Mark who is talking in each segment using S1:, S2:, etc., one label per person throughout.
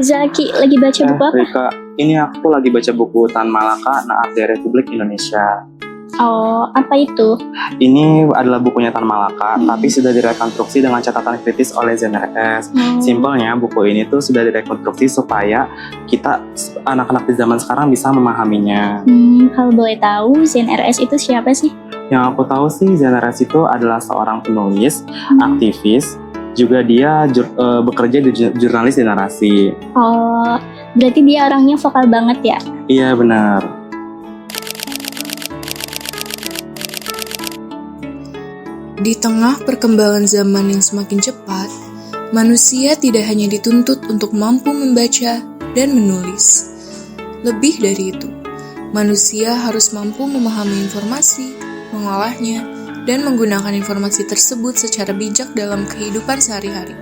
S1: Zaki, lagi baca buku apa?
S2: Rika, ini aku lagi baca buku Tan Malaka, Naat dari Republik Indonesia.
S1: Oh, apa itu?
S2: Ini adalah bukunya Tan Malaka, tapi sudah direkonstruksi dengan catatan kritis oleh ZNRS. Simpelnya, buku ini tuh sudah direkonstruksi supaya kita, anak-anak di zaman sekarang, bisa memahaminya.
S1: Kalau boleh tahu, ZNRS itu siapa sih?
S2: Yang aku tahu sih, ZNRS itu adalah seorang penulis, aktivis, juga dia bekerja di jurnalis di Narasi.
S1: Oh, berarti dia orangnya vokal banget ya?
S2: Iya, benar.
S3: Di tengah perkembangan zaman yang semakin cepat, manusia tidak hanya dituntut untuk mampu membaca dan menulis. Lebih dari itu, manusia harus mampu memahami informasi, mengolahnya, dan menggunakan informasi tersebut secara bijak dalam kehidupan sehari-hari.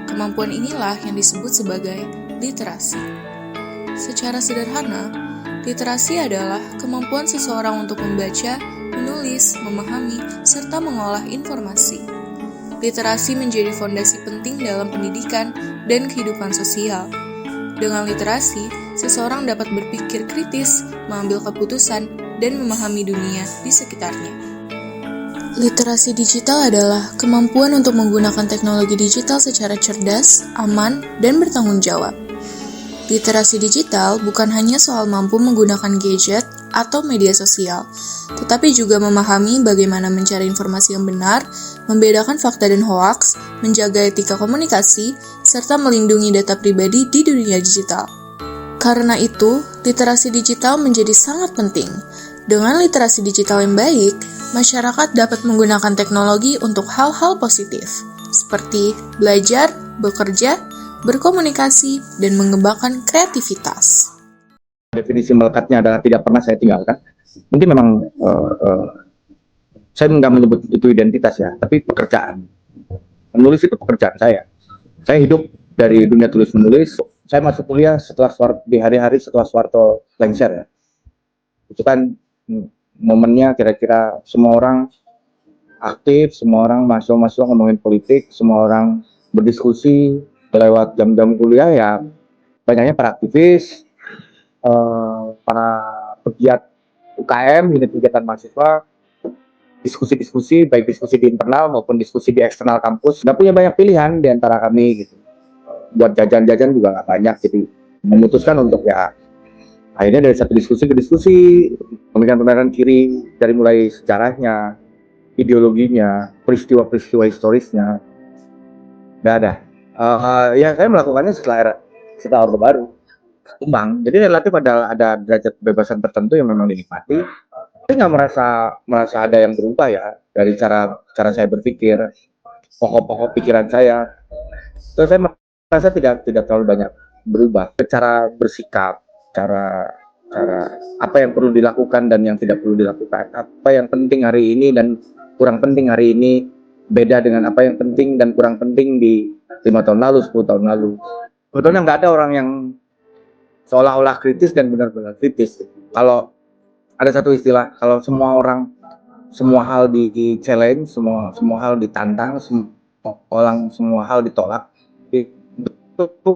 S3: Kemampuan inilah yang disebut sebagai literasi. Secara sederhana, literasi adalah kemampuan seseorang untuk membaca, menulis, memahami, serta mengolah informasi. Literasi menjadi fondasi penting dalam pendidikan dan kehidupan sosial. Dengan literasi, seseorang dapat berpikir kritis, mengambil keputusan, dan memahami dunia di sekitarnya. Literasi digital adalah kemampuan untuk menggunakan teknologi digital secara cerdas, aman, dan bertanggung jawab. Literasi digital bukan hanya soal mampu menggunakan gadget atau media sosial, tetapi juga memahami bagaimana mencari informasi yang benar, membedakan fakta dan hoaks, menjaga etika komunikasi, serta melindungi data pribadi di dunia digital. Karena itu, literasi digital menjadi sangat penting. Dengan literasi digital yang baik, masyarakat dapat menggunakan teknologi untuk hal-hal positif, seperti belajar, bekerja, berkomunikasi, dan mengembangkan kreativitas.
S4: Definisi melekatnya adalah tidak pernah saya tinggalkan. Mungkin memang saya nggak menyebut itu identitas ya, tapi pekerjaan. Menulis itu pekerjaan saya. Saya hidup dari dunia tulis menulis. Saya masuk kuliah di hari-hari setelah Soeharto lengser ya. Itu kan momennya kira-kira semua orang aktif, semua orang mahasiswa ngomongin politik, semua orang berdiskusi lewat jam-jam kuliah ya. Banyaknya para aktivis, para pegiat UKM, unit kegiatan mahasiswa, diskusi-diskusi, baik diskusi di internal maupun diskusi di eksternal kampus. Nggak punya banyak pilihan di antara kami gitu. Buat jajan-jajan juga nggak banyak, jadi memutuskan untuk ya akhirnya dari satu diskusi ke diskusi, pemikiran-pemikiran kiri dari mulai sejarahnya, ideologinya, peristiwa-peristiwa historisnya, nggak ada. Ya saya melakukannya setelah Orde Baru, tumbang. Jadi relatif ada derajat kebebasan tertentu yang memang dinikmati. Saya nggak merasa ada yang berubah ya dari cara saya berpikir, pokok-pokok pikiran saya. Terus saya merasa tidak terlalu banyak berubah. Cara bersikap, cara apa yang perlu dilakukan dan yang tidak perlu dilakukan, apa yang penting hari ini dan kurang penting hari ini, beda dengan apa yang penting dan kurang penting di 5 tahun lalu, 10 tahun lalu. Sebetulnya nggak ada orang yang seolah-olah kritis dan benar-benar kritis. Kalau ada satu istilah, kalau semua hal di challenge, semua hal ditantang, semua hal ditolak, itu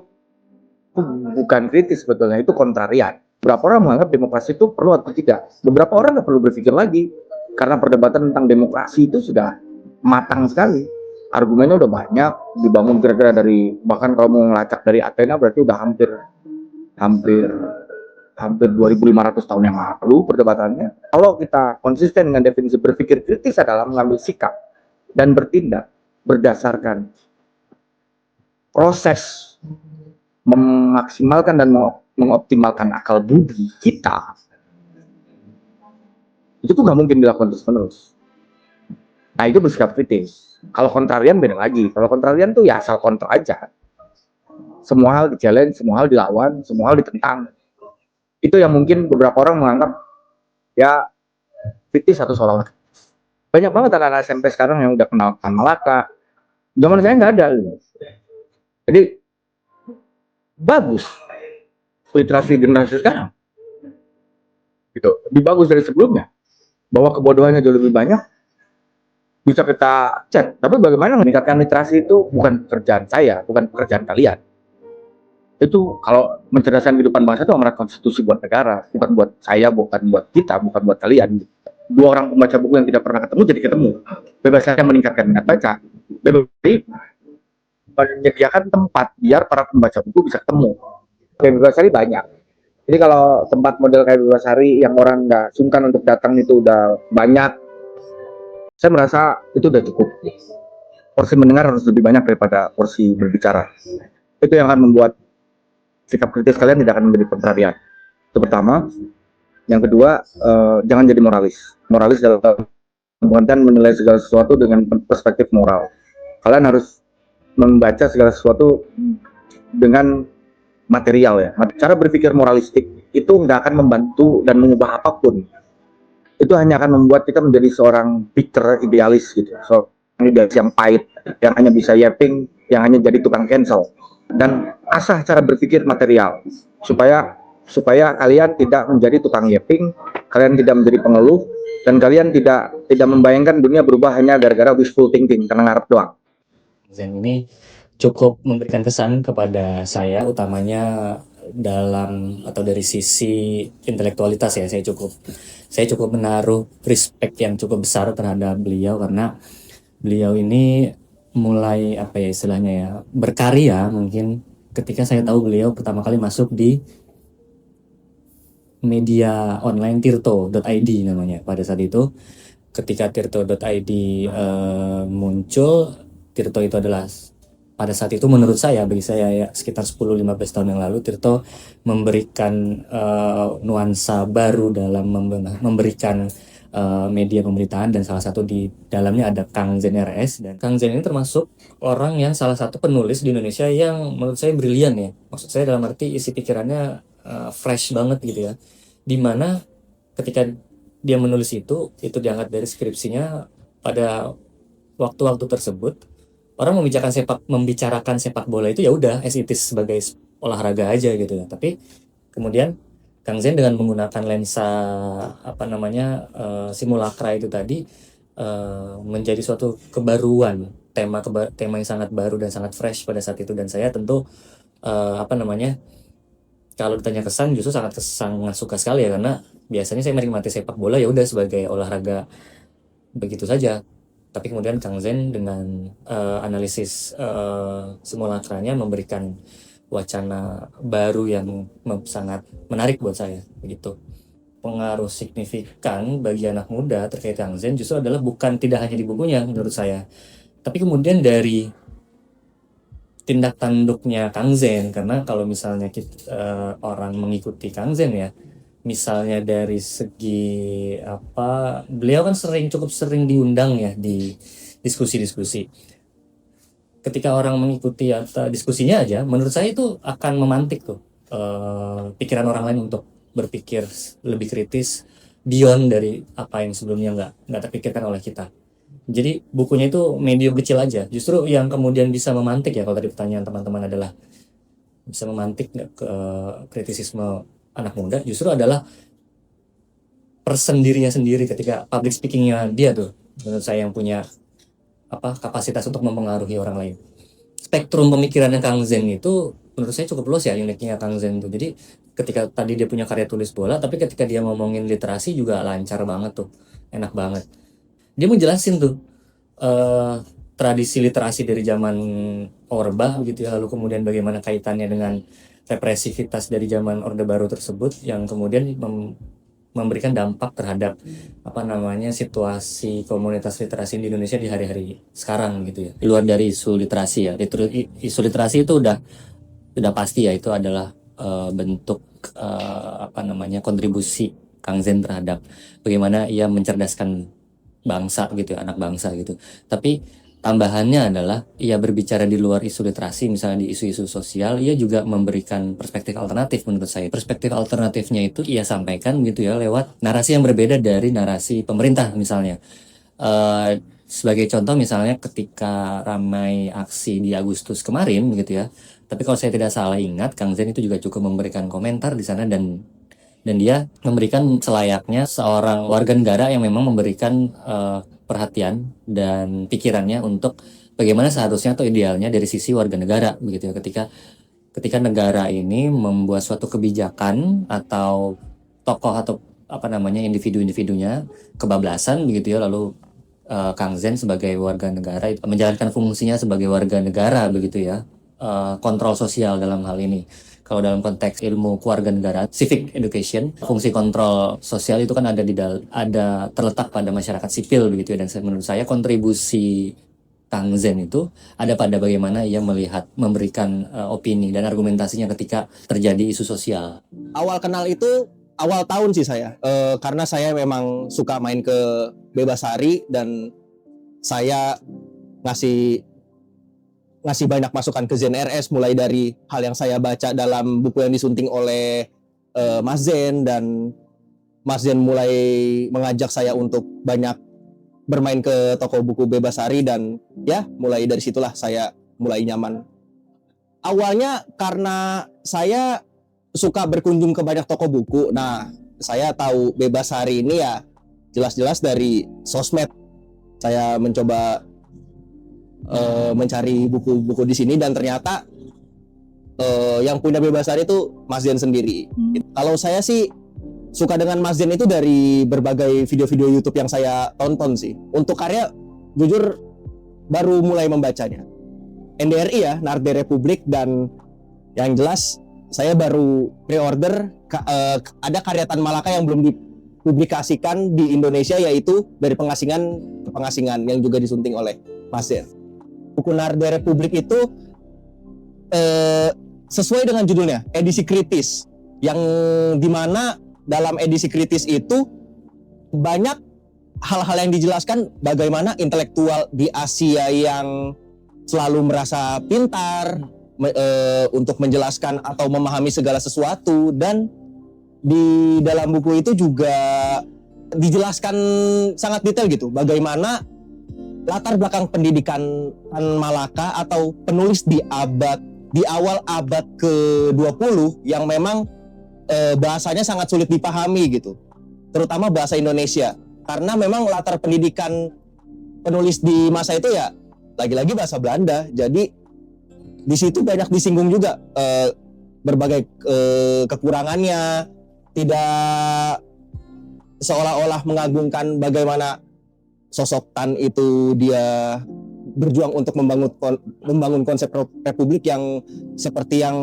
S4: bukan kritis sebetulnya, itu kontrarian. Beberapa orang menganggap demokrasi itu perlu atau tidak. Beberapa orang nggak perlu berpikir lagi, karena perdebatan tentang demokrasi itu sudah matang sekali. Argumennya udah banyak, dibangun kira-kira dari, bahkan kalau mau ngelacak dari Athena berarti udah hampir 2.500 tahun yang lalu perdebatannya. Kalau kita konsisten dengan definisi berpikir kritis adalah mengambil sikap dan bertindak berdasarkan proses memaksimalkan dan mengoptimalkan akal budi kita, itu tuh nggak mungkin dilakukan terus-menerus. Nah itu bersikap kritis. Kalau kontrarian beda lagi. Kalau kontrarian tuh ya asal kontra aja. Semua hal di-challenge, semua hal dilawan, semua hal ditentang. Itu yang mungkin beberapa orang menganggap ya kritis atau seolah-olah. Banyak banget anak-anak SMP sekarang yang udah kenal Tan Malaka. Zaman saya nggak ada. Jadi bagus literasi generasi sekarang. Gitu. Lebih bagus dari sebelumnya. Bahwa kebodohannya jauh lebih banyak, bisa kita cek. Tapi bagaimana meningkatkan literasi itu bukan pekerjaan saya, bukan pekerjaan kalian. Itu kalau mencerdaskan kehidupan bangsa itu amanat konstitusi buat negara, bukan buat saya, bukan buat kita, bukan buat kalian. Dua orang pembaca buku yang tidak pernah ketemu jadi ketemu. Bebas saja meningkatkan minat baca. Bebas menyediakan tempat biar para pembaca buku bisa ketemu. Kayak Bebasari banyak. Jadi kalau tempat model kayak Bebasari yang orang nggak sungkan untuk datang itu udah banyak, saya merasa itu udah cukup. Porsi mendengar harus lebih banyak daripada porsi berbicara. Itu yang akan membuat sikap kritis kalian tidak akan menjadi kontrarian. Itu pertama. Yang kedua, jangan jadi moralis. Moralis dalam pengertian menilai segala sesuatu dengan perspektif moral. Kalian harus membaca segala sesuatu dengan material ya. Cara berpikir moralistik itu nggak akan membantu dan mengubah apapun. Itu hanya akan membuat kita menjadi seorang bitter idealis gitu. Seorang idealis yang pahit, yang hanya bisa yapping, yang hanya jadi tukang cancel. Dan asah cara berpikir material supaya kalian tidak menjadi tukang yapping, kalian tidak menjadi pengeluh, dan kalian tidak membayangkan dunia berubah hanya gara-gara wishful thinking karena ngarep doang.
S5: Zen ini cukup memberikan kesan kepada saya, utamanya dalam atau dari sisi intelektualitas ya. Saya cukup menaruh respect yang cukup besar terhadap beliau, karena beliau ini mulai apa ya istilahnya ya, berkarya mungkin ketika saya tahu beliau pertama kali masuk di media online tirto.id namanya. Pada saat itu ketika tirto.id muncul, Tirto itu adalah pada saat itu menurut saya, bagi saya ya, sekitar 10-15 tahun yang lalu, Tirto memberikan nuansa baru dalam memberikan media pemberitaan, dan salah satu di dalamnya ada Kang Zen RS. Dan Kang Zen ini termasuk orang yang salah satu penulis di Indonesia yang menurut saya brilian ya. Maksud saya dalam arti isi pikirannya fresh banget gitu ya. Dimana ketika dia menulis itu diangkat dari skripsinya. Pada waktu-waktu tersebut orang membicarakan sepak bola itu ya udah as it is sebagai olahraga aja gitu ya. Tapi kemudian Kang Zen dengan menggunakan lensa simulakra itu tadi menjadi suatu kebaruan, tema yang sangat baru dan sangat fresh pada saat itu. Dan saya tentu kalau ditanya kesan, justru sangat suka sekali ya, karena biasanya saya menikmati sepak bola ya udah sebagai olahraga begitu saja. Tapi kemudian Kang Zen dengan analisis simulakranya memberikan wacana baru yang sangat menarik buat saya begitu. Pengaruh signifikan bagi anak muda terkait Kang Zen justru adalah bukan tidak hanya di bukunya menurut saya, tapi kemudian dari tindak tanduknya Kang Zen. Karena kalau misalnya orang mengikuti Kang Zen ya, misalnya dari segi beliau kan cukup sering diundang ya di diskusi-diskusi. Ketika orang mengikuti atau diskusinya aja, menurut saya itu akan memantik tuh pikiran orang lain untuk berpikir lebih kritis beyond dari apa yang sebelumnya nggak terpikirkan oleh kita. Jadi bukunya itu medium kecil aja. Justru yang kemudian bisa memantik ya, kalau tadi pertanyaan teman-teman adalah bisa memantik nggak ke kritisisme anak muda, justru adalah person dirinya sendiri ketika public speakingnya dia tuh, menurut saya yang punya kapasitas untuk mempengaruhi orang lain. Spektrum pemikirannya Kang Zen itu menurut saya cukup luas ya, uniknya Kang Zen tuh. Jadi ketika tadi dia punya karya tulis bola, tapi ketika dia ngomongin literasi juga lancar banget tuh, enak banget. Dia menjelasin tuh tradisi literasi dari zaman Orba gitu ya, lalu kemudian bagaimana kaitannya dengan represivitas dari zaman Orde Baru tersebut yang kemudian memberikan dampak terhadap situasi komunitas literasi di Indonesia di hari-hari sekarang gitu ya. Di luar dari isu literasi ya, isu literasi itu udah pasti ya, itu adalah bentuk kontribusi Kang Zen terhadap bagaimana ia mencerdaskan bangsa gitu ya, anak bangsa gitu. Tapi tambahannya adalah ia berbicara di luar isu literasi, misalnya di isu-isu sosial, ia juga memberikan perspektif alternatif menurut saya. Perspektif alternatifnya itu ia sampaikan gitu ya lewat narasi yang berbeda dari narasi pemerintah misalnya. Sebagai contoh misalnya ketika ramai aksi di Agustus kemarin gitu ya. Tapi kalau saya tidak salah ingat, Kang Zen itu juga cukup memberikan komentar di sana dan dia memberikan selayaknya seorang warga negara yang memang memberikan perhatian dan pikirannya untuk bagaimana seharusnya atau idealnya dari sisi warga negara begitu ya, ketika ketika negara ini membuat suatu kebijakan atau tokoh atau individu-individunya kebablasan begitu ya, lalu Kang Zen sebagai warga negara menjalankan fungsinya sebagai warga negara begitu ya, kontrol sosial dalam hal ini. Kalau dalam konteks ilmu keluarga negara, civic education, fungsi kontrol sosial itu kan ada terletak pada masyarakat sipil begitu ya, dan menurut saya kontribusi Kang Zen itu ada pada bagaimana ia memberikan opini dan argumentasinya ketika terjadi isu sosial.
S6: Awal kenal itu awal tahun sih saya, karena saya memang suka main ke Bebasari dan saya ngasih banyak masukan ke Zen RS, mulai dari hal yang saya baca dalam buku yang disunting oleh Mas Zen, dan Mas Zen mulai mengajak saya untuk banyak bermain ke toko buku Bebasari, dan ya mulai dari situlah saya mulai nyaman. Awalnya karena saya suka berkunjung ke banyak toko buku. Nah, saya tahu Bebasari ini ya jelas-jelas dari sosmed. Saya mencoba mencari buku-buku di sini, dan ternyata yang punya Bebasari itu Mas Zen sendiri. Kalau saya sih suka dengan Mas Zen itu dari berbagai video-video YouTube yang saya tonton sih. Untuk karya, jujur baru mulai membacanya. NDRI ya, Narde Republik, dan yang jelas saya baru pre-order ada karya Tan Malaka yang belum dipublikasikan di Indonesia, yaitu dari pengasingan ke pengasingan, yang juga disunting oleh Mas Zen. Buku Narde Republik itu sesuai dengan judulnya, edisi kritis, yang dimana dalam edisi kritis itu banyak hal-hal yang dijelaskan bagaimana intelektual di Asia yang selalu merasa pintar untuk menjelaskan atau memahami segala sesuatu, dan di dalam buku itu juga dijelaskan sangat detail gitu bagaimana latar belakang pendidikan Tan Malaka atau penulis di awal abad ke-20 yang memang bahasanya sangat sulit dipahami gitu, terutama bahasa Indonesia, karena memang latar pendidikan penulis di masa itu ya lagi-lagi bahasa Belanda. Jadi di situ banyak disinggung juga berbagai kekurangannya, tidak seolah-olah mengagungkan bagaimana sosok Tan itu dia berjuang untuk membangun konsep republik yang seperti yang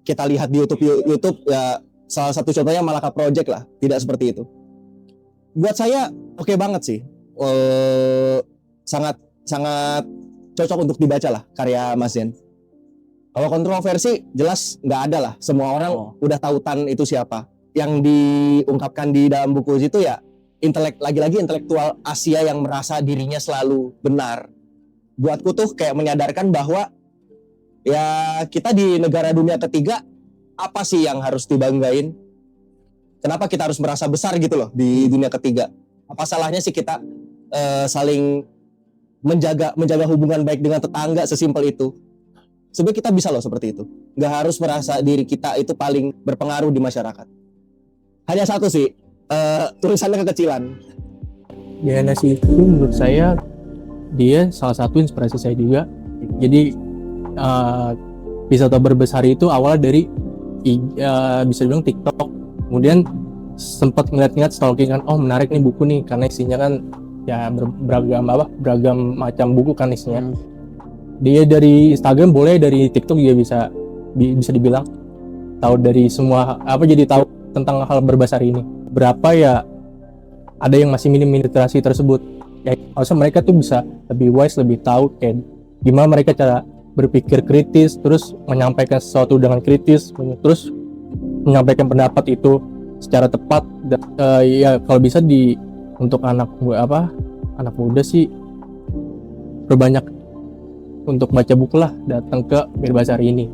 S6: kita lihat di YouTube ya, salah satu contohnya Malaka Project lah, tidak seperti itu. Buat saya oke banget sih, sangat cocok untuk dibaca lah karya Mas Zen. Kalau kontroversi jelas nggak ada lah, semua orang udah tahu Tan itu siapa. Yang diungkapkan di dalam buku itu ya lagi-lagi intelektual Asia yang merasa dirinya selalu benar. Buatku tuh kayak menyadarkan bahwa ya kita di negara dunia ketiga, apa sih yang harus dibanggain? Kenapa kita harus merasa besar gitu loh di dunia ketiga? Apa salahnya sih kita saling menjaga hubungan baik dengan tetangga, sesimpel itu. Sebenarnya kita bisa loh seperti itu. Nggak harus merasa diri kita itu paling berpengaruh di masyarakat. Hanya satu sih, tulisannya kekecilan.
S7: Nasi itu menurut saya dia salah satu inspirasi saya juga. Jadi wisata berbesar itu awalnya dari bisa dibilang TikTok. Kemudian sempat ngeliat stalking kan, oh menarik nih buku nih, karena isinya kan ya beragam macam buku kan isinya. Dia dari Instagram boleh, dari TikTok juga bisa dibilang tahu dari semua jadi tahu tentang hal berbahasa ini. Berapa ya ada yang masih minim literasi tersebut. Ya harusnya mereka tuh bisa lebih wise, lebih tahu kayak gimana mereka cara berpikir kritis, terus menyampaikan sesuatu dengan kritis, terus menyampaikan pendapat itu secara tepat. Ya kalau bisa untuk anak muda sih berbanyak untuk baca buku lah, datang ke Berbahasa Hari ini.